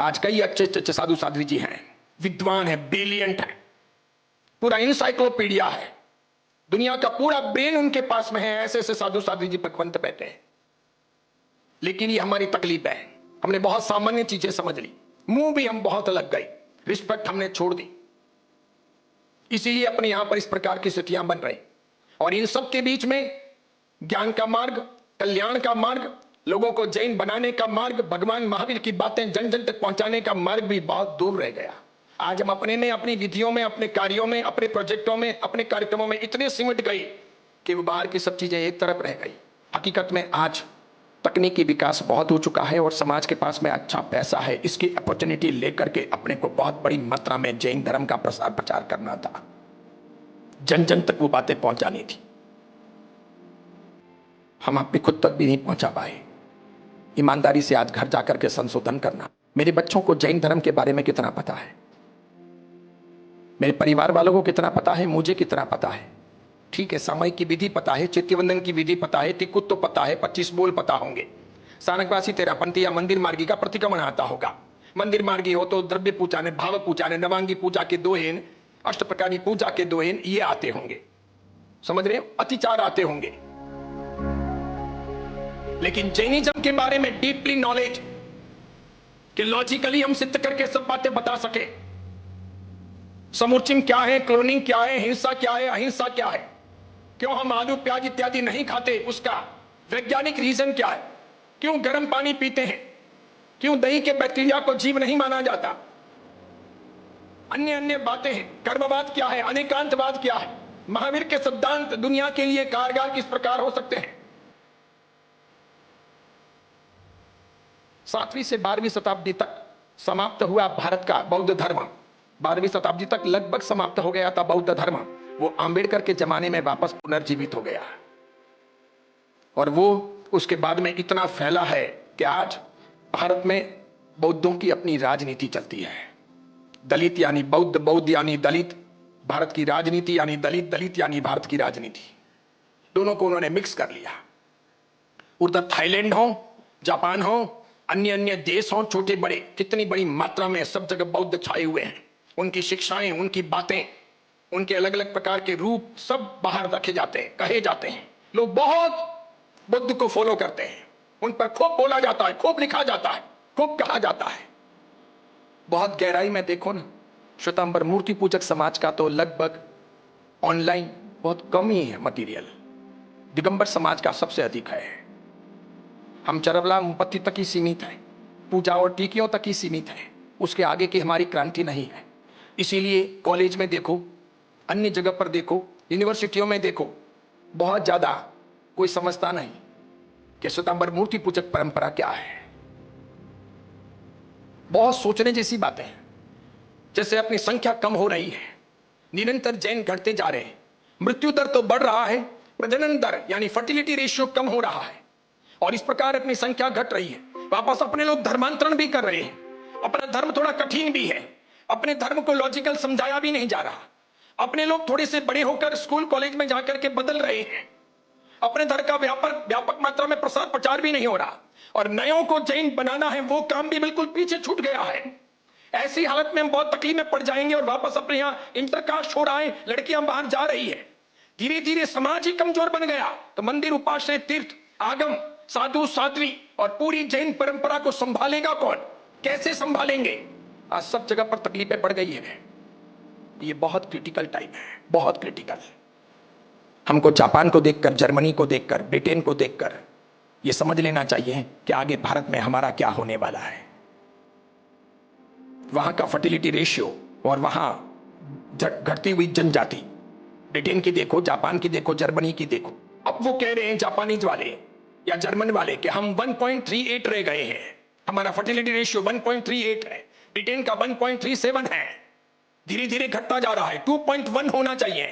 आज कई अच्छे अच्छे साधु साध्वी जी हैं, विद्वान है, ब्रिलियंट है, पूरा इंसाइक्लोपीडिया है, दुनिया का पूरा ब्रेन उनके पास में है। ऐसे ऐसे साधु साध्वी जी पकवंत बैठे हैं। लेकिन ये हमारी तकलीफ है, हमने बहुत सामान्य चीजें समझ ली, मुंह भी हम बहुत लग गए, रिस्पेक्ट हमने छोड़ दी। इसीलिए अपने यहां पर इस प्रकार की स्थितियां बन रही। और इन सब के बीच में ज्ञान का मार्ग, कल्याण का मार्ग, लोगों को जैन बनाने का मार्ग, भगवान महावीर की बातें जन जन तक पहुंचाने का मार्ग भी बहुत दूर रह गया। आज हम अपने में, अपनी विधियों में, अपने कार्यों में, अपने प्रोजेक्टों में, अपने कार्यक्रमों में इतने सिमट गए कि वो बाहर की सब चीजें एक तरफ रह गई। हकीकत में आज तकनीकी विकास बहुत हो चुका है और समाज के पास में अच्छा पैसा है। इसकी अपॉर्चुनिटी लेकर के अपने को बहुत बड़ी मात्रा में जैन धर्म का प्रसार प्रचार करना था, जन जन तक वो बातें पहुंचानी थी। हम अपने खुद तक भी नहीं पहुंचा पाए। ईमानदारी से आज घर जाकर के संशोधन करना। मेरे बच्चों को जैन धर्म के बारे में कितना पता है, मेरे परिवार वालों को कितना पता है, मुझे कितना पता है। ठीक है, सामयिक की विधि पता है, चित्तवंदन की विधि पता है, तिकुत तो पता है, 25 बोल पता होंगे, सानकवासी तेरापंथी या मंदिर मार्गी का प्रतिक्रमण आता होगा। मंदिर मार्गी हो तो द्रव्य पूजा ने, भाव पूजा ने, नवांगी पूजा के दोहेन, अष्ट प्रकार पूजा के दोहेन ये आते होंगे, समझ रहे हो, अतिचार आते होंगे। लेकिन जैनिज्म के बारे में डीपली नॉलेज कि लॉजिकली हम सिद्ध करके सब बातें बता सके, समूर्चिम क्या है, क्लोनिंग क्या है, हिंसा क्या है, अहिंसा क्या है, क्यों हम आलू प्याज इत्यादि नहीं खाते, उसका वैज्ञानिक रीजन क्या है, क्यों गर्म पानी पीते हैं, क्यों दही के बैक्टीरिया को जीव नहीं माना जाता, अन्य अन्य बातें हैं, कर्मवाद क्या है, अनेकांतवाद क्या है, महावीर के सिद्धांत दुनिया के लिए कारगर किस प्रकार हो सकते हैं। 7वीं से 12वीं शताब्दी तक समाप्त हुआ भारत का बौद्ध धर्म, 12वीं शताब्दी तक लगभग समाप्त हो गया था बौद्ध धर्म। वो आंबेडकर के जमाने में वापस पुनर्जीवित हो गया और वो उसके बाद में इतना फैला है कि आज भारत में बौद्धों की अपनी राजनीति चलती है। दलित यानी बौद्ध, बौद्ध यानी दलित, भारत की राजनीति यानी दलित, दलित यानी भारत की राजनीति, दोनों को उन्होंने मिक्स कर लिया। उधर थाईलैंड हो, जापान हो, अन्य अन्य देश हो, छोटे बड़े, कितनी बड़ी मात्रा में सब जगह बौद्ध छाए हुए हैं। उनकी शिक्षाएं, उनकी बातें, उनके अलग अलग प्रकार के रूप सब बाहर रखे जाते हैं, कहे जाते हैं। लोग बहुत बुद्ध को फॉलो करते हैं, उन पर खूब बोला जाता है, खूब लिखा जाता है, खूब कहा जाता है। बहुत गहराई में देखो ना, श्वेतांबर मूर्ति पूजक समाज का तो लगभग ऑनलाइन बहुत कम ही है मटीरियल, दिगंबर समाज का सबसे अधिक है। हम चरवला मुपत्ति तक ही सीमित है, पूजा और टीकियों तक ही सीमित है, उसके आगे की हमारी क्रांति नहीं है। इसीलिए कॉलेज में देखो, अन्य जगह पर देखो, यूनिवर्सिटियों में देखो, बहुत ज्यादा कोई समझता नहीं कि श्वेतांबर मूर्ति पूजक परंपरा क्या है। बहुत सोचने जैसी बातें हैं। जैसे अपनी संख्या कम हो रही है, निरंतर जैन घटते जा रहे हैं, मृत्यु दर तो बढ़ रहा है, प्रजनन दर यानी फर्टिलिटी रेशियो कम हो रहा है, और इस प्रकार अपनी संख्या घट रही है। वापस अपने लोग धर्मांतरण भी कर रहे हैं। अपना धर्म थोड़ा कठिन भी है, अपने धर्म को लॉजिकल समझाया भी नहीं जा रहा। अपने लोग थोड़े से बड़े होकर स्कूल कॉलेज में जाकर के बदल रहे हैं। अपने धर्म का व्यापक मात्रा में प्रसार प्रचार भी नहीं हो रहा, और नयों को जैन बनाना है वो काम भी बिल्कुल पीछे छूट गया है। ऐसी हालत में हम बहुत तकलीफ में पड़ जाएंगे और वापस अपने यहाँ इंटरकास्ट हो रहा है, लड़कियां बाहर जा रही है, धीरे धीरे समाज ही कमजोर बन गया। तो मंदिर, उपाश्रय, तीर्थ, आगम, साधु साध्वी और पूरी जैन परंपरा को संभालेगा कौन, कैसे संभालेंगे? आज सब जगह पर तकलीफें बढ़ गई है। ये बहुत क्रिटिकल टाइम है, बहुत क्रिटिकल। हमको जापान को देखकर, जर्मनी को देखकर, ब्रिटेन को देखकर ये समझ लेना चाहिए कि आगे भारत में हमारा क्या होने वाला है। वहां का फर्टिलिटी रेशियो और वहां घटती हुई जनजाति, ब्रिटेन की देखो, जापान की देखो, जर्मनी की देखो। अब वो कह रहे हैं जापानीज वाले या जर्मन वाले कि हम 1.38 रह गए हैं, हमारा फर्टिलिटी रेशियो 1.38 है, ब्रिटेन का 1.37 है, धीरे धीरे घटता जा रहा है, 2.1 होना चाहिए।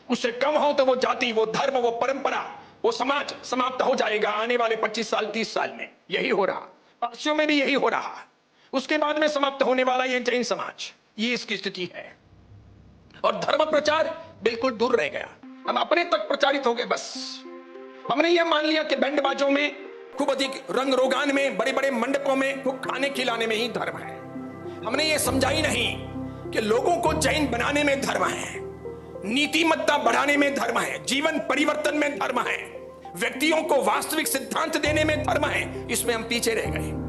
उससे कम हो तो वो जाति, वो धर्म, वो परंपरा, वो समाज समाप्त हो जाएगा आने वाले 25 साल 30 साल में। यही हो रहा, पक्षियों में भी यही हो रहा। उसके बाद में समाप्त होने वाला ये जैन समाज, ये इसकी स्थिति है। और धर्म प्रचार बिल्कुल दूर रह गया, हम अपने तक प्रचारित हो गए। बस हमने ये मान लिया कि बैंड बाजों में खूब अधिक रंग रोगान में, बड़े बड़े मंडपों में खूब खाने खिलाने में ही धर्म है। हमने ये समझा ही नहीं कि लोगों को जैन बनाने में धर्म है, नीतिमत्ता बढ़ाने में धर्म है, जीवन परिवर्तन में धर्म है, व्यक्तियों को वास्तविक सिद्धांत देने में धर्म है। इसमें हम पीछे रह गए।